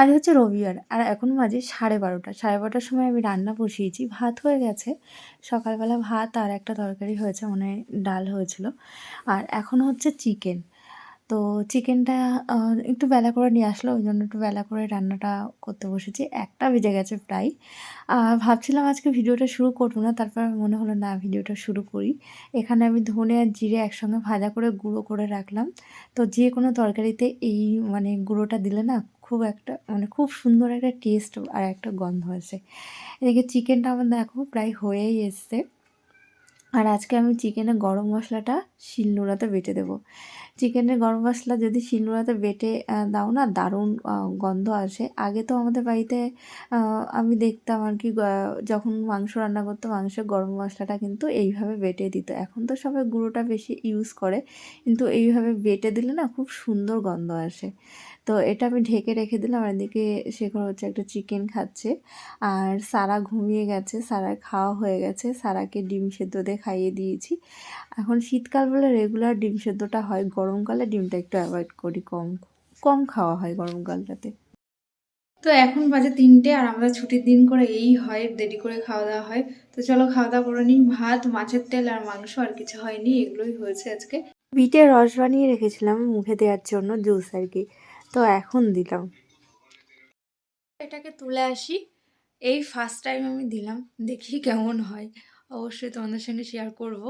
আজ হচ্ছে রবিবার আর এখন বাজে 12:30। 12:30টার সময় আমি রান্না বসিয়েছি। ভাত হয়ে গেছে। সকালবেলা ভাত আর একটা তরকারি হয়েছে, মানে ডাল হয়েছিল। আর এখন হচ্ছে চিকেন। তো চিকেনটা একটু বেলা করে নিয়ে আসলো, ওই জন্য একটু বেলা করে রান্নাটা করতে বসেছি। 1টা বেজে গেছে প্রায়। ভাবছিলাম আজকে ভিডিওটা শুরু করবো না, তারপর মনে হলো না, ভিডিওটা শুরু করি। এখানে আমি ধনে আর জিরে একসঙ্গে ভাজা করে গুঁড়ো করে রাখলাম। তো যে কোনো তরকারিতে এই মানে গুঁড়োটা দিলে না খুব একটা মানে খুব সুন্দর একটা টেস্ট আর একটা গন্ধ আসে। এদিকে চিকেনটা আমার দেখো প্রায় হয়েই এসছে। আর আজকে আমি চিকেনে গরম মশলাটা শিলনোড়াতে বেটে দেবো। চিকেনের গরম মশলা যদি শিলনোড়াতে বেটে দাও না, দারুণ গন্ধ আসে। আগে তো আমাদের বাড়িতে আমি দেখতাম আর কি, যখন মাংস রান্না করতো মাংসের গরম মশলাটা কিন্তু এইভাবে বেটে দিত। এখন তো সবাই গুঁড়োটা বেশি ইউজ করে, কিন্তু এইভাবে বেটে দিলে না খুব সুন্দর গন্ধ আসে। তো এটা আমি ঢেকে রেখে দিলাম। আর এদিকে শেখর হচ্ছে একটা চিকেন খাচ্ছে। আর সারা ঘুমিয়ে গেছে, সারার খাওয়া হয়ে গেছে। সারাকে ডিম সেদ্ধ দিয়ে খাইয়ে দিয়েছি। এখন শীতকাল বলে রেগুলার ডিম সেদ্ধটা হয়, গরমকালে ডিমটা একটু অ্যাভয়েড করি, কম কম খাওয়া হয় গরমকালটাতে। তো এখন বাজে 3টে আর আমাদের ছুটির দিন করে এই হয়, দেরি করে খাওয়া দাওয়া হয়। তো চলো খাওয়া দাওয়া করে নিই। ভাত, মাছের তেল আর মাংস, আর কিছু হয়নি, এগুলোই হয়েছে আজকে। বিটের রস বানিয়ে রেখেছিলাম মুখে দেওয়ার জন্য, জুস আর কি, তো এখন দিলাম। এটাকে তুলে আসি, এই ফার্স্ট টাইম আমি দিলাম, দেখি কেমন হয়। অবশ্যই তোমাদের সঙ্গে শেয়ার করব।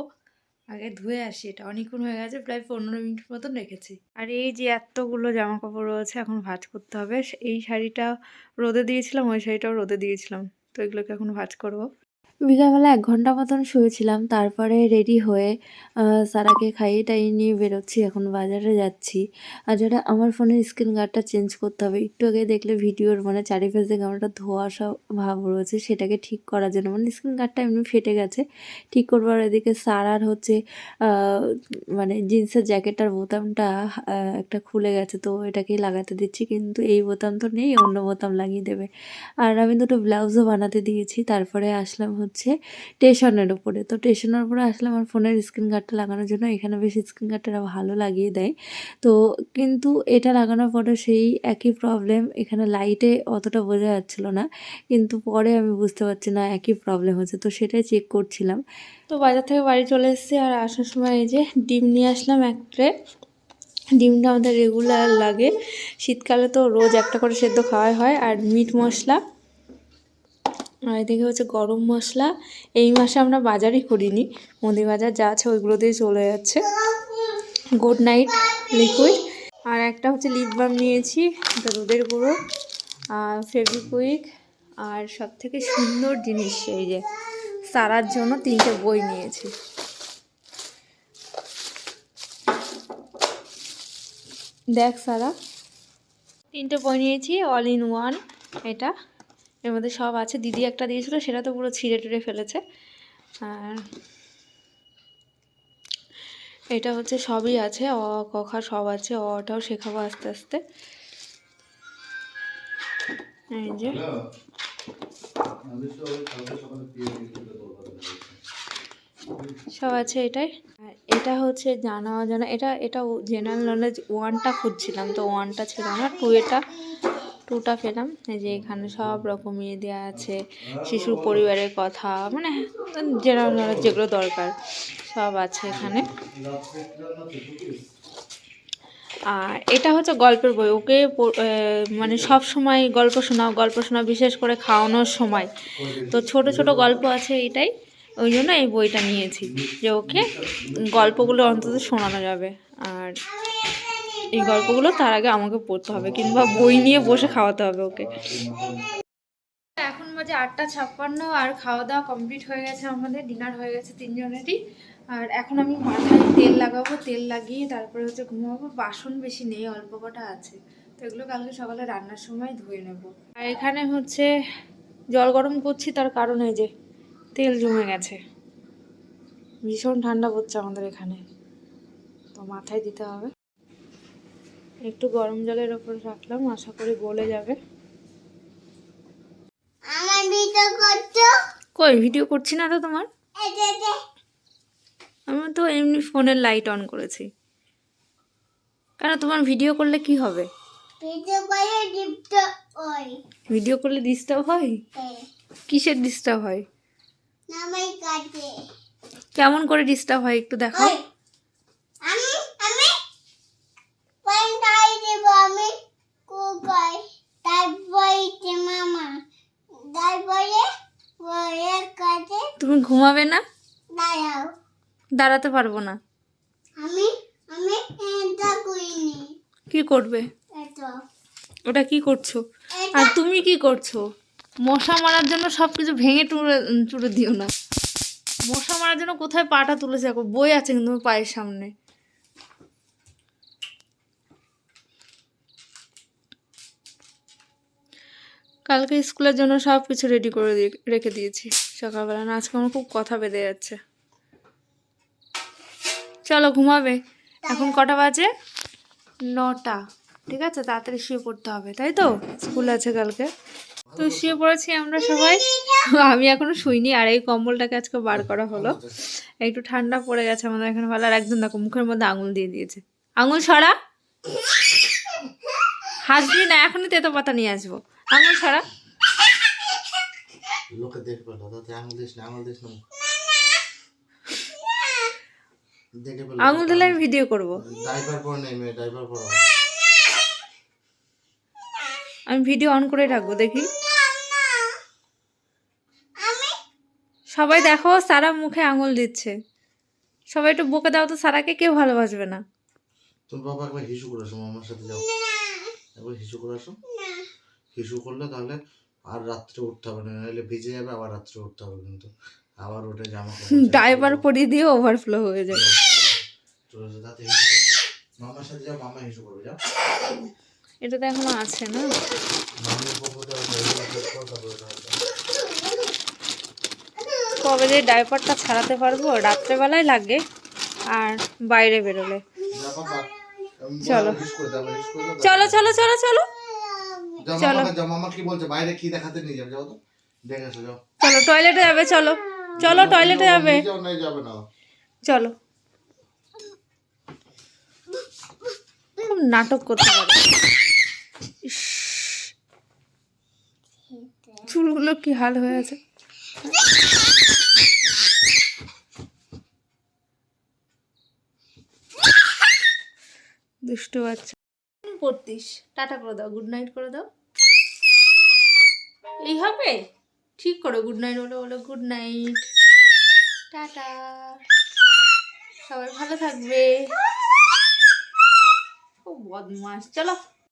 আগে ধুয়ে আসি, এটা অনেকক্ষণ হয়ে গেছে, প্রায় 15 মিনিট মতন রেখেছি। আর এই যে এতগুলো জামা কাপড় রয়েছে, এখন ভাঁজ করতে হবে। এই শাড়িটা রোদে দিয়েছিলাম, ওই শাড়িটাও রোদে দিয়েছিলাম, তো এগুলোকে এখন ভাঁজ করব। বিকালবেলা 1 ঘন্টা মতন শুয়েছিলাম, তারপরে রেডি হয়ে সারাকে খাইয়ে টাইয়ে নিয়ে বেরোচ্ছি, এখন বাজারে যাচ্ছি। আর যেটা আমার ফোনের স্ক্রিন গার্ডটা চেঞ্জ করতে হবে। একটু আগে দেখলে ভিডিওর মানে চারিপাশে কেমন একটা ধোঁয়াশা ভাব রয়েছে, সেটাকে ঠিক করার জন্য, মানে স্ক্রিন গার্ডটা এমনি ফেটে গেছে, ঠিক করবার। এদিকে সারার হচ্ছে মানে জিন্সের জ্যাকেটটার বোতামটা একটা খুলে গেছে, তো এটাকেই লাগাতে দিচ্ছি, কিন্তু এই বোতাম তো নেই, অন্য বোতাম লাগিয়ে দেবে। আর আমি দুটো ব্লাউজও বানাতে দিয়েছি। তারপরে আসলাম হচ্ছে স্টেশনের উপরে। তো স্টেশনের উপরে আসলে আমার ফোনের স্ক্রিন গার্ডটা লাগানোর জন্য, এখানে বেশ স্ক্রিন গার্ডটা ভালো লাগিয়ে দেয়। তো কিন্তু এটা লাগানোর পরে সেই একই প্রবলেম, এখানে লাইটে অতটা বোঝা যাচ্ছিলো না, কিন্তু পরে আমি বুঝতে পারছি না একই প্রবলেম হচ্ছে, তো সেটাই চেক করছিলাম। তো বাজার থেকে বাড়ি চলে এসেছি, আর আসার সময় এই যে ডিম নিয়ে আসলাম 1 ট্রে। ডিমটা আমাদের রেগুলার লাগে, শীতকালে তো রোজ একটা করে সেদ্ধ খাওয়াই হয়। আর মিট মশলা, আর এদিকে হচ্ছে গরম মশলা। এই মাসে আমরা বাজারই করিনি, মুদি বাজার যা আছে ওইগুলো দিয়ে চলে যাচ্ছে। গুড নাইট লিকুইড, আর একটা হচ্ছে লিপ বাম নিয়েছি, এটা দুধের গুঁড়ো, আর ফেভিকুইক, আর সব থেকে সুন্দর জিনিস এই যে সারার জন্য 3টে বই নিয়েছি। দেখ সারা, 3টে বই নিয়েছি, অল ইন ওয়ান। এটা এর মধ্যে সব আছে। দিদি একটা দিয়েছিল, সেটা তো পুরো ছিঁড়ে টুড়ে ফেলেছে। আর এটা হচ্ছে সবই আছে, অ ক খ সব আছে, অটাও শেখাবো আস্তে আস্তে। এই যে সব আছে এটাই। আর এটা হচ্ছে জানা অজানা, এটা জেনারেল নলেজ 1টা খুঁজছিলাম, তো 1টা ছিল না, 2টা পেলাম। এই যে এখানে সব রকম ইয়ে দেওয়া আছে, শিশুর পরিবারের কথা, মানে জেনারেল নলেজ যেগুলো দরকার সব আছে এখানে। আর এটা হচ্ছে গল্পের বই, ওকে মানে সব সময় গল্প শোনাও, বিশেষ করে খাওয়ানোর সময়। তো ছোট ছোট গল্প আছে এটাই, ওই জন্য এই বইটা নিয়েছি, যে ওকে গল্পগুলো অন্তত শোনানো যাবে। আর এই গল্পগুলো তার আগে আমাকে পড়তে হবে, কিংবা বই নিয়ে বসে খাওয়াতে হবে ওকে। এখন বাজে 8:56, আর খাওয়া দাওয়া কমপ্লিট হয়ে গেছে, আমাদের ডিনার হয়ে গেছে 3জনেরই। আর এখন আমি মাথায় তেল লাগাবো, তেল লাগিয়ে তারপরে হচ্ছে ঘুমাবো। বাসন বেশি নেই, অল্প কটা আছে, তো এগুলো কালকে সকালে রান্নার সময় ধুয়ে নেব। আর এখানে হচ্ছে জল গরম করছি, তার কারণ এই যে তেল জমে গেছে, ভীষণ ঠান্ডা পড়ছে আমাদের এখানে, তো মাথায় দিতে হবে। একটু গরম জলের ওপর রাখলাম, আশা করি গলে যাবে। কই ভিডিও করছি না তো তোমার, আমি তো এমনি ফোনের লাইট অন করেছি। কেন তোমার ভিডিও করলে কি হবে? ভিডিও করে ভিডিও করলে ডিস্টার্ব হয়? কিসের ডিস্টার্ব হয়? কেমন করে ডিস্টার্ব হয় একটু দেখাও। তুমি ঘুমাবে না? দাঁড়াতে পারবো না। কি করবে? ওটা কি করছো? আর তুমি কি করছো? মশা মারার জন্য সবকিছু ভেঙে চুরে দিও না। মশা মারার জন্য কোথায় পাটা তুলেছে দেখো, বই আছে কিন্তু পায়ের সামনে। কালকে স্কুলের জন্য সব কিছু রেডি করে রেখে দিয়েছি সকালবেলা। না আজকে আমার খুব কথা বেঁধে যাচ্ছে। চলো ঘুমাবে। এখন কটা বাজে? 9টা। ঠিক আছে, তাড়াতাড়ি শুয়ে পড়তে হবে, তাই তো? স্কুল আছে কালকে। তো শুয়ে পড়েছি আমরা সবাই। আমি এখনো শুইনি, আর এই কম্বলটাকে আজকে বার করা হলো। একটু ঠান্ডা পড়ে গেছে আমাদের এখানে ভালো। আর একজন দেখো মুখের মধ্যে আঙুল দিয়ে দিয়েছে। আঙুল সরা, হাসবি না, এখনই তেতো পাতা নিয়ে আসবো। আঙুল সরা। লোকে দেখবে দাদা, আঙুল দিস না, আঙুল দিস না। আঙুল দিলে আমি ভিডিও করবো। ডাইপার পরে নেই মেয়ে, ডাইপার পরো। আমি ভিডিও অন করে রাখবো, দেখি। সবাই দেখো, সারা মুখে আঙুল দিচ্ছে। সবাই একটু বকে দাও তো, সারাকে কেউ ভালোবাসবে না। তুমি বাবা একবার হিসু করে আসো, আমার সাথে যাও, একবার হিসু করে আসো। হিসু করলে তাহলে আর রাত্রে উঠতে হবে না, নাহলে ভিজে যাবে, আবার রাত্রে উঠতে হবে কিন্তু। আবার ওটা জামা ডাইপার পরিয়ে দিয়ে ওভারফ্লো হয়ে যাবে। চলে যাও, তাতে মামার সাথে যাও, মামা হিসু করবে, যাও। এটা তো এখনো আছে না। কবে যে ডাইপারটা ছাড়াতে পারবো? রাত্রেবেলায় লাগে আর বাইরে বেরোলে। চলো চলো চলো চলো চলো চলো। মামা কি বলছে, বাইরে কি দেখাতে নিয়ে যাবে, যাও তো দেখে এসো, যাও। চলো টয়লেটে যাবে, চলো চলো টয়লেটে যাবে, যাবে না। চলো। খুব নাটক করতে পারে। চুলগুলো কি হাল হয়ে আছে। দুষ্টু বাচ্চা। পড়তিস, টাটা করে দাও, গুড নাইট করে দাও। এই হবে? ঠিক করো, গুড নাইট বলে বলো, গুড নাইট, টাটা, সবাই ভালো থাকবে। খুব বদমাস। চলো।